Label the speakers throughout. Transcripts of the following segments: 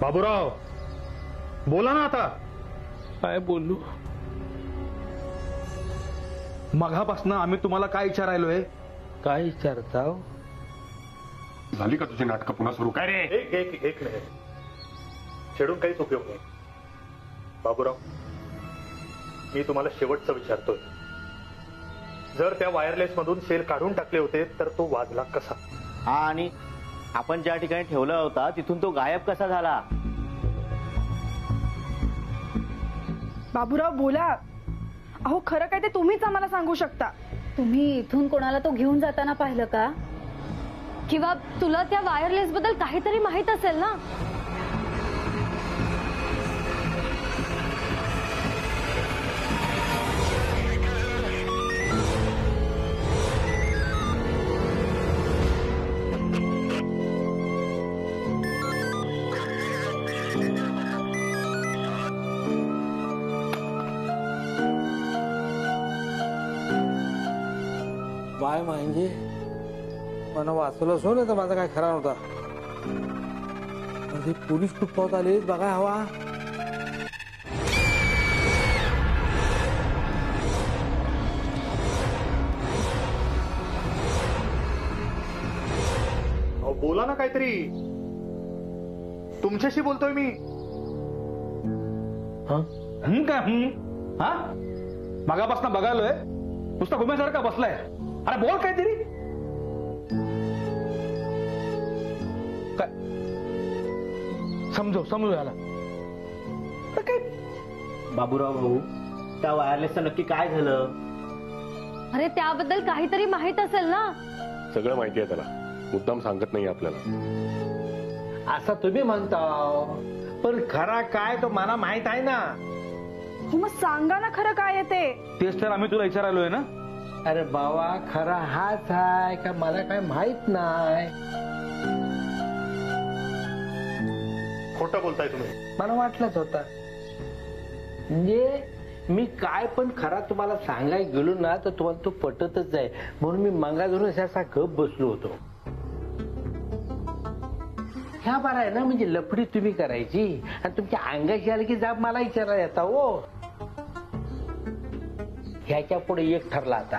Speaker 1: बाबूराव, बोला ना आता.
Speaker 2: काय बोलू?
Speaker 1: मघापासून आम्ही तुम्हाला काय विचारायलोय?
Speaker 2: काय विचारताव?
Speaker 3: झाली का तुझी नाटकं पुन्हा सुरू? काय रे?
Speaker 1: एक मिनिट. छेडून काहीच उपयोग नाही. बाबूराव, मी तुम्हाला शेवटचं विचारतोय. जर त्या वायरलेस मधून सेल काढून टाकले होते तर तो वाजला कसा?
Speaker 4: हा, आणि आपण ज्या ठिकाणी ठेवला होता तिथून तो गायब कसा झाला?
Speaker 5: बाबूराव बोला. अहो खरं काय ते तुम्हीच आम्हाला सांगू शकता.
Speaker 6: तुम्ही इथून कोणाला तो घेऊन जाताना पाहिलं का? किंवा तुला त्या वायरलेस बद्दल काहीतरी माहित असेल ना?
Speaker 2: बाय म्हणजे मला वाचवलं असो ना तर माझा काय खरा नव्हता. पण ते पोलीस कुठपावत आले बघा हवा.
Speaker 1: अहो बोला ना काहीतरी. तुमच्याशी बोलतोय मी. मगापासून बघालोय नुसता घुम्यासारखा बसलाय. अरे बोल काहीतरी. काय समजू याला काय?
Speaker 4: बाबूराव भाऊ, त्या वायरलेसचं नक्की काय झालं?
Speaker 6: अरे त्याबद्दल काहीतरी माहित असेल ना?
Speaker 3: सगळं माहिती आहे त्याला, मुद्दाम सांगत नाही आपल्याला.
Speaker 2: असं तुम्ही म्हणता, पण खरा काय तो मला माहित आहे ना.
Speaker 5: हो मग सांगा ना खरं काय आहे ते.
Speaker 1: तेच तर आम्ही तुला विचारायलोय ना.
Speaker 2: अरे बाबा, खरा हाच आहे का मला काय माहित नाही.
Speaker 1: खोटं बोलताय तुम्ही.
Speaker 2: मला वाटलंच होता. म्हणजे मी काय पण खरा तुम्हाला सांगायला गेलो ना तर तुम्हाला तो पटतच आहे. म्हणून मी मंगाधरून असा गप बसलो होतो. ह्या बारा आहे ना, म्हणजे लफडी तुम्ही करायची आणि तुमच्या अंगाशी आलं की जाब मला विचारायला येता. हो, ह्याच्या पुढे एक ठरला आता.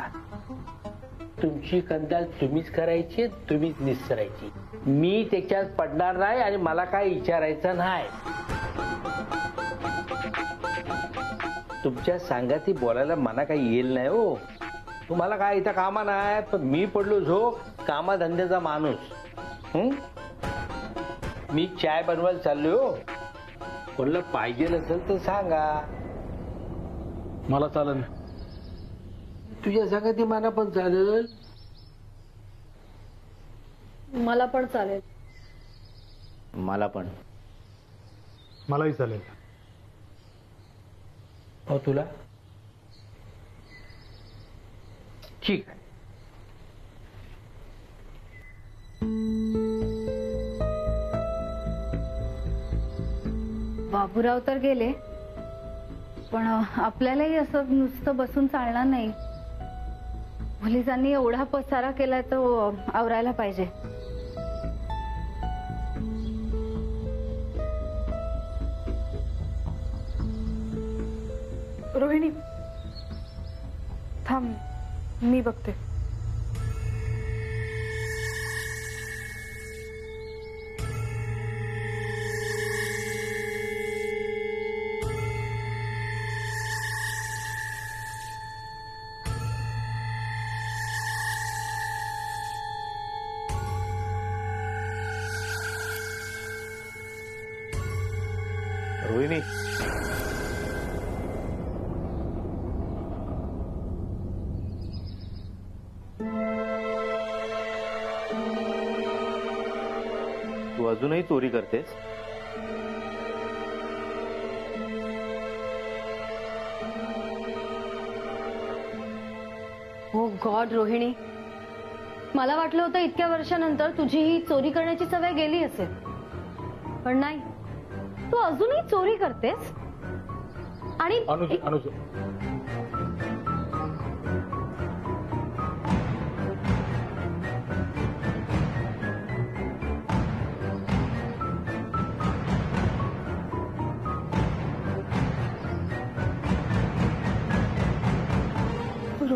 Speaker 2: तुमची कंदाल तुम्हीच करायची, तुम्हीच निसरायची. मी त्याच्यात पडणार नाही आणि मला काय विचारायचं नाही. तुमच्या सांगाती बोलायला मला काही येईल नाही. हो, तुम्हाला काय इथं कामा नाही, पण मी पडलो झोप कामाधंद्याचा माणूस. मी चाय बनवायला चाललोय. हो, कोणाला पाहिजे नसेल तर सांगा.
Speaker 1: मला चालेल.
Speaker 2: तुझ्या सांगाती मला पण चालेल.
Speaker 6: मला पण चालेल.
Speaker 4: मला पण.
Speaker 1: मलाही चालेल.
Speaker 2: हो, तुला ठीक आहे.
Speaker 6: बाबूराव तर गेले, पण आपल्यालाही असं नुसतं बसून चालणार नाही. पोलिसांनी एवढा पसारा केलाय तो आवरायला पाहिजे.
Speaker 5: रोहिणी थांब, मी बघते.
Speaker 1: रोहिणी,
Speaker 4: तू अजूनही चोरी करतेस?
Speaker 6: हो गॉड रोहिणी, मला वाटलं होतं इतक्या वर्षानंतर तुझी ही चोरी करण्याची सवय गेली असेल, पण नाही. तू अजूनही चोरी करतेस. आणि
Speaker 1: अनुज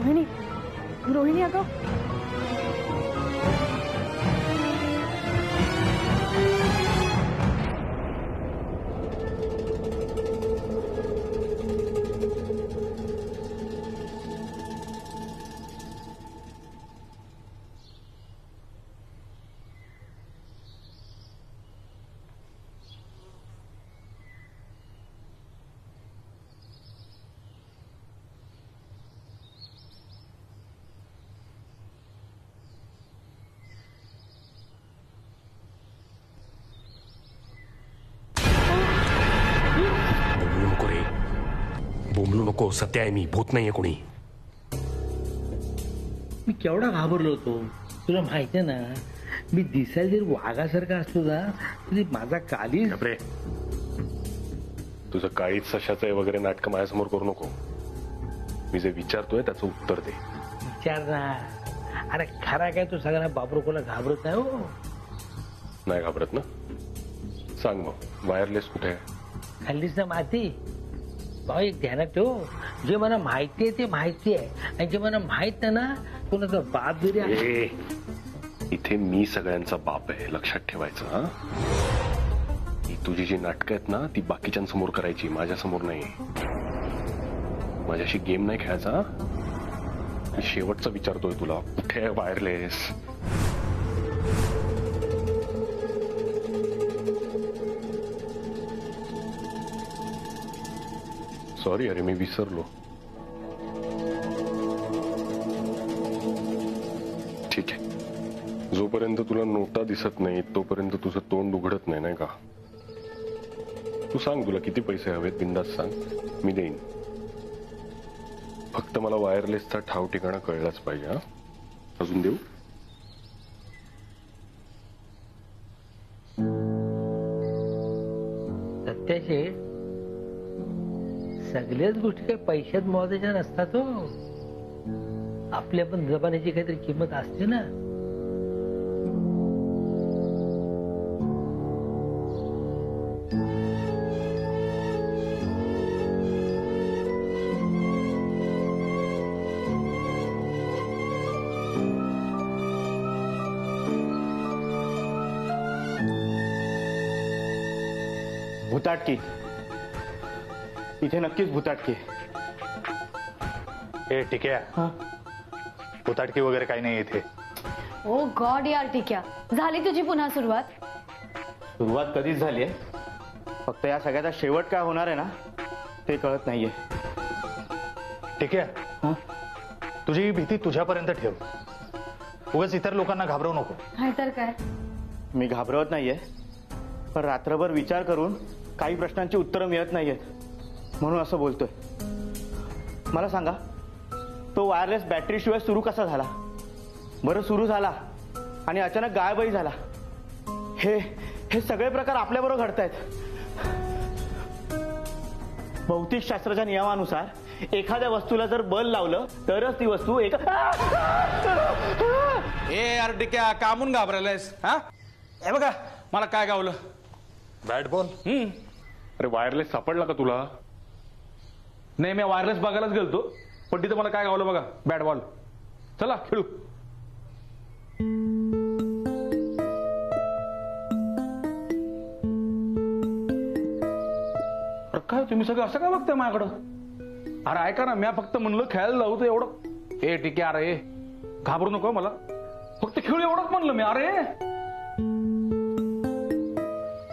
Speaker 5: रोहिणी रोहिणी अगं
Speaker 3: बोंबलू नको रे, बोंबलू नको. सत्य आहे मी, भूत नाहीये कोणी.
Speaker 2: मी केवढा घाबरलो होतो तुला माहिती आहे ना. मी दिसायला जरी वाघासारखा असतो ना तरी माझा काली
Speaker 3: रे, तुझं काळीच सशाचं आहे वगैरे नाटक माझ्यासमोर करू नको. मी जे विचारतोय त्याचं उत्तर दे.
Speaker 2: विचार ना. अरे खरा काय तू सगळ्यांना बाबरोकोला घाबरत नाही हो.
Speaker 3: नाही घाबरत ना? सांग मग, वायरलेस कुठे आहे?
Speaker 2: खाल्लीच ना माती. भाऊ एक ध्यानात ठेव, जे मला माहिती आहे ते माहिती आहे आणि जे मला माहित नाही ना कोणाचा बाप जरी आहे.
Speaker 3: ए, इथे मी सगळ्यांचा बाप आहे, लक्षात ठेवायचं. हा, ही तुझी जी नाटकं आहेत ना ती बाकीच्यांसमोर करायची, माझ्यासमोर नाही. माझ्याशी गेम नाही खेळायचा. हा? मी शेवटचं विचारतोय तुला, कुठे आहे वायरलेस? सॉरी अरे, मी विसरलो. ठीक आहे, जोपर्यंत तुला नोटा दिसत नाही तोपर्यंत तुझं तोंड उघडत नाही, नाही का? तू सांग, तुला किती पैसे हवेत, बिंदास सांग, मी देईन. फक्त मला वायरलेसचा ठाव ठिकाणा कळलाच पाहिजे. हा, अजून देऊ?
Speaker 2: सत्याचे सगळ्याच गोष्टी काही पैशात मोजायच्या नसतात हो. आपल्या पण जबानीची काहीतरी किंमत असते ना.
Speaker 4: भुताटकी, इथे नक्कीच भुताटकी.
Speaker 1: हे ठीक आहे, भुताटकी वगैरे काही नाही इथे.
Speaker 6: ओ गॉड यार टिक्या, झाली तुझी पुन्हा सुरुवात.
Speaker 4: सुरुवात कधीच झाली आहे, फक्त या सगळ्याचा शेवट काय होणार आहे ना ते कळत नाहीये.
Speaker 1: ठीक आहे, तुझी ही भीती तुझ्यापर्यंत ठेव. उगाच इतर लोकांना घाबरवू नको.
Speaker 6: नाहीतर काय.
Speaker 4: मी घाबरवत नाहीये, पण रात्रभर विचार करून काही प्रश्नांची उत्तरं मिळत नाहीयेत म्हणून असं बोलतोय. मला सांगा, तो वायरलेस बॅटरी शिवाय सुरू कसा झाला? बरं, सुरू झाला आणि अचानक गायबही झाला. हे हे सगळे प्रकार आपल्याबरोबर घडतायत. भौतिकशास्त्राच्या नियमानुसार एखाद्या वस्तूला जर बल लावलं तरच ती वस्तू एक.
Speaker 7: ए यार टिक्या, कामून घाबरायलायस? हा, हे बघा मला काय गावलं.
Speaker 3: Bat ball? अरे, वायरलेस सापडला का तुला?
Speaker 7: नाही, मी वायरलेस बघायलाच गेलतो, पण तिथं मला काय गावलं बघा, बॅट बॉल. चला खेळू. अरे काय तुम्ही सगळं असं काय बघताय माझ्याकडं? अरे ऐका ना, मी फक्त म्हणलं खेळायला जाऊ तर एवढं. ए टिक्या, अरे घाबरू नको मला, फक्त खेळू एवढंच म्हणलं मी. अरे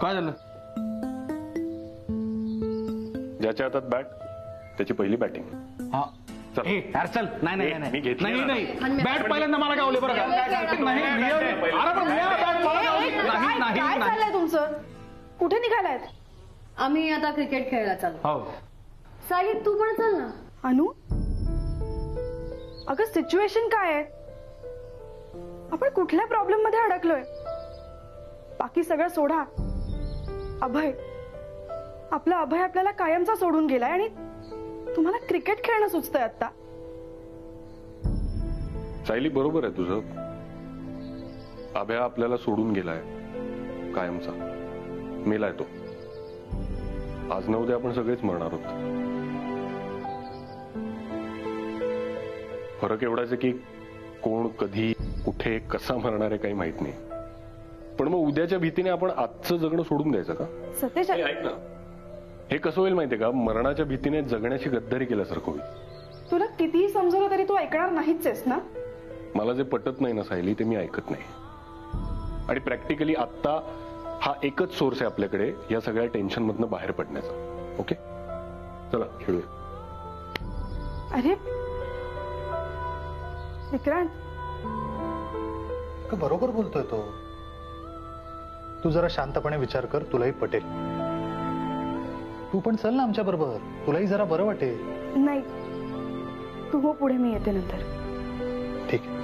Speaker 7: काय झालं?
Speaker 3: ज्याच्या हातात बॅट त्याची पहिली बॅटिंग.
Speaker 7: हा,
Speaker 3: चल.
Speaker 7: ए यार चल. नाही नाही
Speaker 3: मी
Speaker 7: नाही
Speaker 3: घेतली
Speaker 7: नाही
Speaker 3: ना.
Speaker 7: नाही, बॅट पहिल्यांदा मला गावले बरं का. नाही, अरे पण मी बॅट मला गावली. नाही नाही
Speaker 5: काय
Speaker 7: नाही.
Speaker 5: चाललंय तुमचं? कुठे निघालायत?
Speaker 6: आम्ही आता क्रिकेट खेळायला चालू.
Speaker 7: हो,
Speaker 6: साई तू पण चल ना.
Speaker 5: अनु, अगं सिच्युएशन काय आहे? आपण कुठल्या प्रॉब्लेम मध्ये अडकलोय? बाकी सगळं सोडा. अभय, आपला अभय आपल्याला कायमचा सोडून गेलाय आणि तुम्हाला क्रिकेट खेळणं सुचतंय आता.
Speaker 3: सायली, बरोबर आहे तुझं. अभ्या आपल्याला सोडून गेलाय कायमचा. मेलाय तो. आज न उद्या आपण सगळेच मरणार आहोत. फरक एवढाच आहे की कोण कधी कुठे कसा मरणार आहे काही माहित नाही. पण मग उद्याच्या भीतीने आपण आजचं जगणं सोडून द्यायचं का?
Speaker 5: सतेज,
Speaker 3: हे ऐक ना, हे कसं होईल माहितीये का, मरणाच्या भीतीने जगण्याची गद्दारी केल्यासारखं होईल.
Speaker 5: तुला कितीही समजवलं तरी तू ऐकणार नाहीच आहेस ना.
Speaker 3: मला जे पटत नाही ना सायली ते मी ऐकत नाही. आणि प्रॅक्टिकली आत्ता हा एकच सोर्स आहे आपल्याकडे या सगळ्या टेन्शन मधनं बाहेर पडण्याचा. ओके, चला खेळूया.
Speaker 5: अरे विक्रांत,
Speaker 1: का बरोबर बोलतोय तो. तू जरा शांतपणे विचार कर, तुलाही पटेल. तू पण चल ना आमच्या बरोबर, तुलाही जरा बरं वाटेल.
Speaker 5: नाही तू हो पुढे, मी येते नंतर.
Speaker 1: ठीक आहे.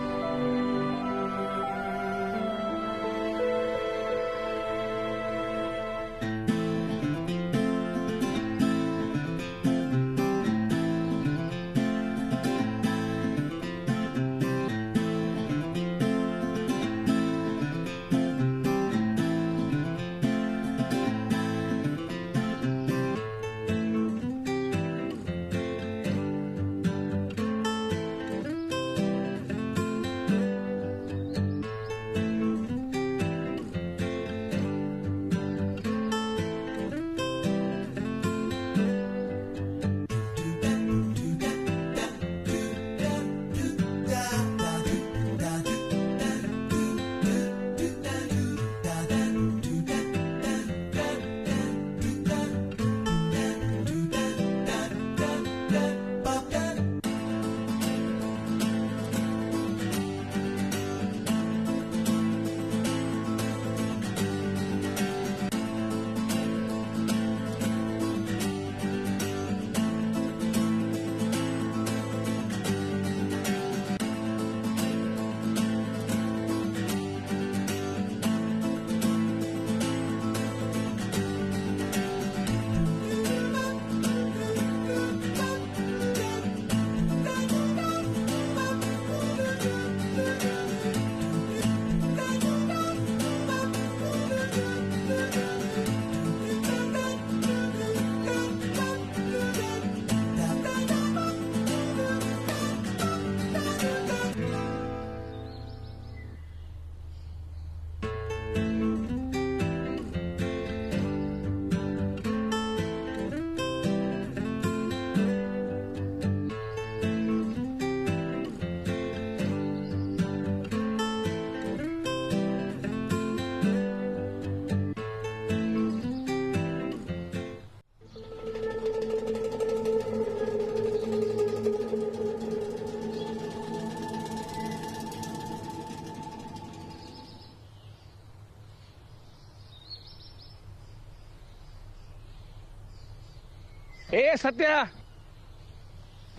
Speaker 7: ए सत्या,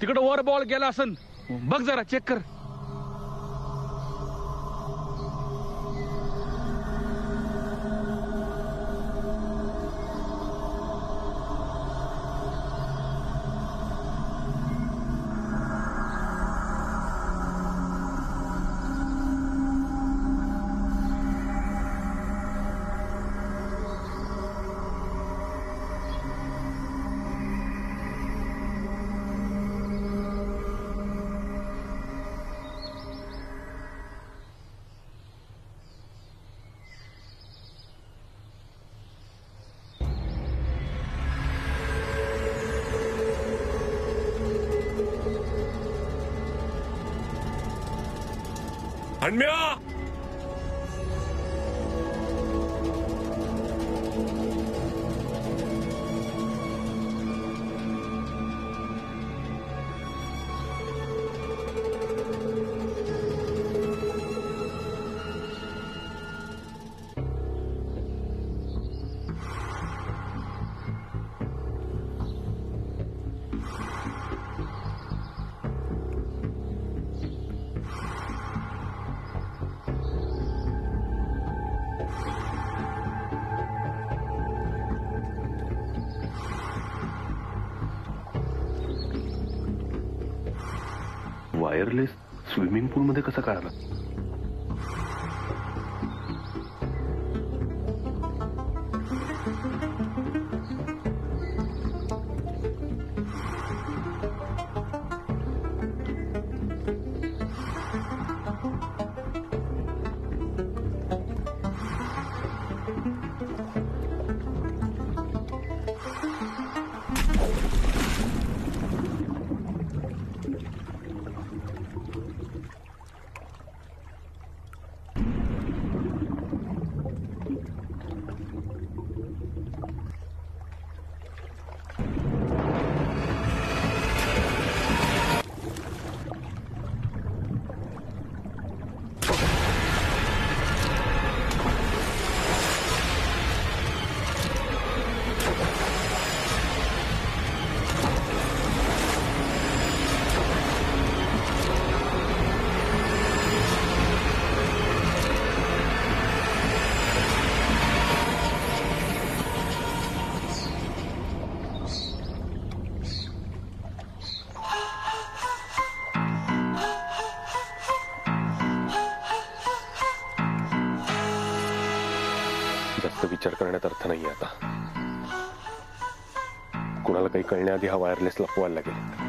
Speaker 7: तिकडं वर बॉल गेला असन, बघ जरा चेक कर.
Speaker 3: हण्म्या, वायरलेस स्विमिंग पूल मध्ये कसा काय आला? जास्त विचार करण्यात अर्थ नाहीये आता. कुणाला काही कळण्याआधी हा वायरलेस लपवायला लागेल.